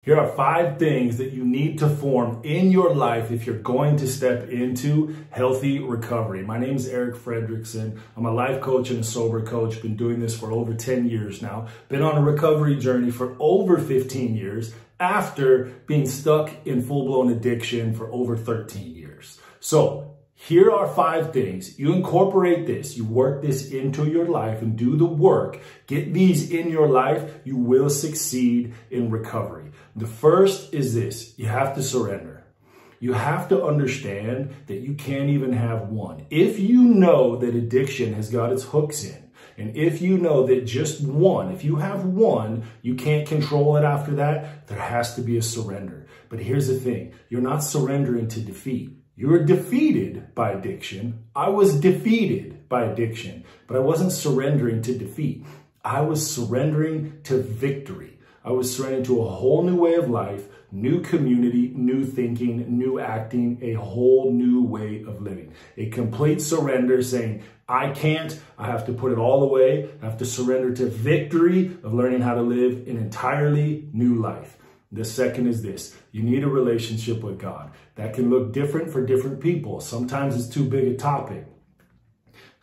Here are 5 things that you need to form in your life if you're going to step into healthy recovery. My name is Erik Fredrickson. I'm a life coach and a sober coach. Been doing this for over 10 years now. Been on a recovery journey for over 15 years after being stuck in full-blown addiction for over 13 years. So here are 5 things. You incorporate this, you work this into your life and do the work. Get these in your life, you will succeed in recovery. The first is this: you have to surrender. You have to understand that you can't even have one. If you know that addiction has got its hooks in, and if you know that just one, if you have one, you can't control it after that, there has to be a surrender. But here's the thing: you're not surrendering to defeat. You're defeated by addiction. I was defeated by addiction, but I wasn't surrendering to defeat. I was surrendering to victory. I was surrendering to a whole new way of life, new community, new thinking, new acting, a whole new way of living. A complete surrender, saying, I can't, I have to put it all away. I have to surrender to victory of learning how to live an entirely new life. The second is this: you need a relationship with God. That can look different for different people. Sometimes it's too big a topic.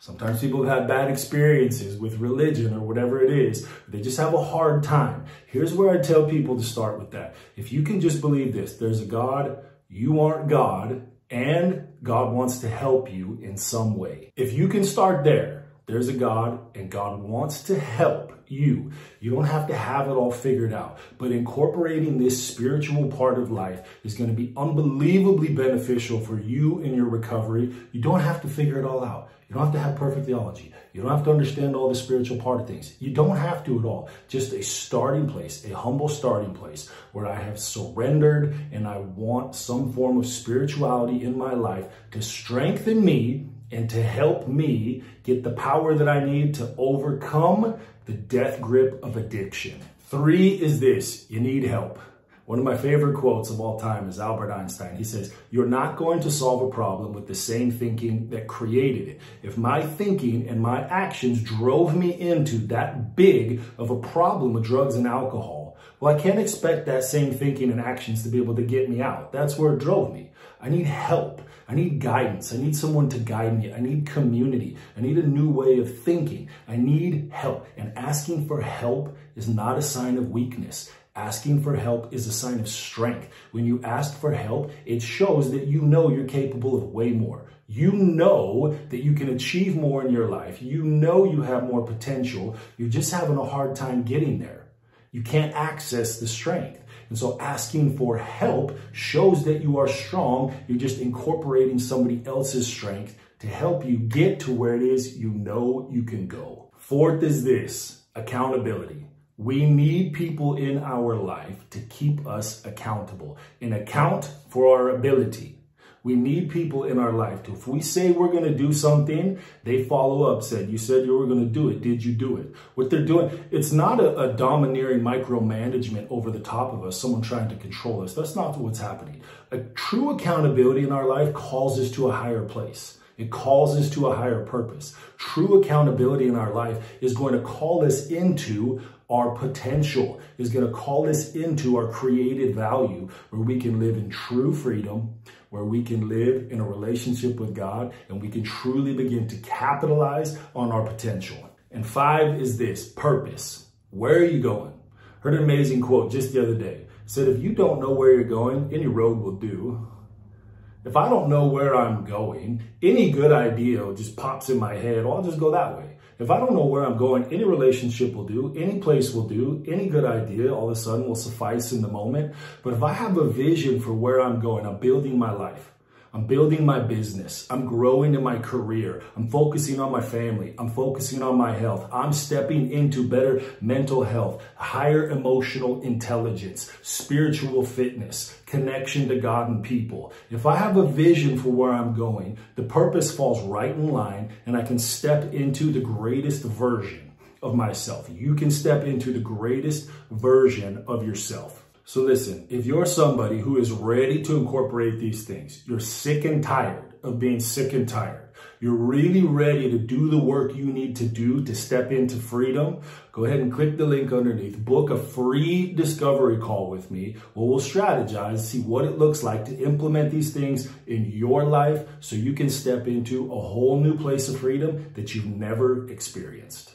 Sometimes people have had bad experiences with religion or whatever it is. They just have a hard time. Here's where I tell people to start with that. If you can just believe this: there's a God, you aren't God, and God wants to help you in some way. If you can start there, there's a God and God wants to help you. You don't have to have it all figured out, but incorporating this spiritual part of life is going to be unbelievably beneficial for you in your recovery. You don't have to figure it all out. You don't have to have perfect theology. You don't have to understand all the spiritual part of things. You don't have to at all. Just a starting place, a humble starting place where I have surrendered and I want some form of spirituality in my life to strengthen me and to help me get the power that I need to overcome the death grip of addiction. 3 is this: you need help. One of my favorite quotes of all time is Albert Einstein. He says, "You're not going to solve a problem with the same thinking that created it. If my thinking and my actions drove me into that big of a problem with drugs and alcohol, well, I can't expect that same thinking and actions to be able to get me out. That's where it drove me. I need help. I need guidance. I need someone to guide me. I need community. I need a new way of thinking. I need help." And asking for help is not a sign of weakness. Asking for help is a sign of strength. When you ask for help, it shows that you know you're capable of way more. You know that you can achieve more in your life. You know you have more potential. You're just having a hard time getting there. You can't access the strength. And so asking for help shows that you are strong. You're just incorporating somebody else's strength to help you get to where it is you know you can go. 4th is this: accountability. We need people in our life to keep us accountable and account for our ability. We need people in our life to, if we say we're going to do something, they follow up, said, "You said you were going to do it. Did you do it?" What they're doing, it's not a domineering micromanagement over the top of us, someone trying to control us. That's not what's happening. A true accountability in our life calls us to a higher place. It calls us to a higher purpose. True accountability in our life is going to call us into our potential, is going to call us into our created value, where we can live in true freedom, where we can live in a relationship with God, and we can truly begin to capitalize on our potential. And 5 is this: purpose. Where are you going? Heard an amazing quote just the other day. It said, if you don't know where you're going, any road will do. If I don't know where I'm going, any good idea just pops in my head, well, I'll just go that way. If I don't know where I'm going, any relationship will do, any place will do, any good idea all of a sudden will suffice in the moment. But if I have a vision for where I'm going, I'm building my life, I'm building my business, I'm growing in my career, I'm focusing on my family, I'm focusing on my health, I'm stepping into better mental health, higher emotional intelligence, spiritual fitness, connection to God and people. If I have a vision for where I'm going, the purpose falls right in line, and I can step into the greatest version of myself. You can step into the greatest version of yourself. So listen, if you're somebody who is ready to incorporate these things, you're sick and tired of being sick and tired. you're really ready to do the work you need to do to step into freedom, go ahead and click the link underneath. Book a free discovery call with me where we'll strategize, see what it looks like to implement these things in your life so you can step into a whole new place of freedom that you've never experienced.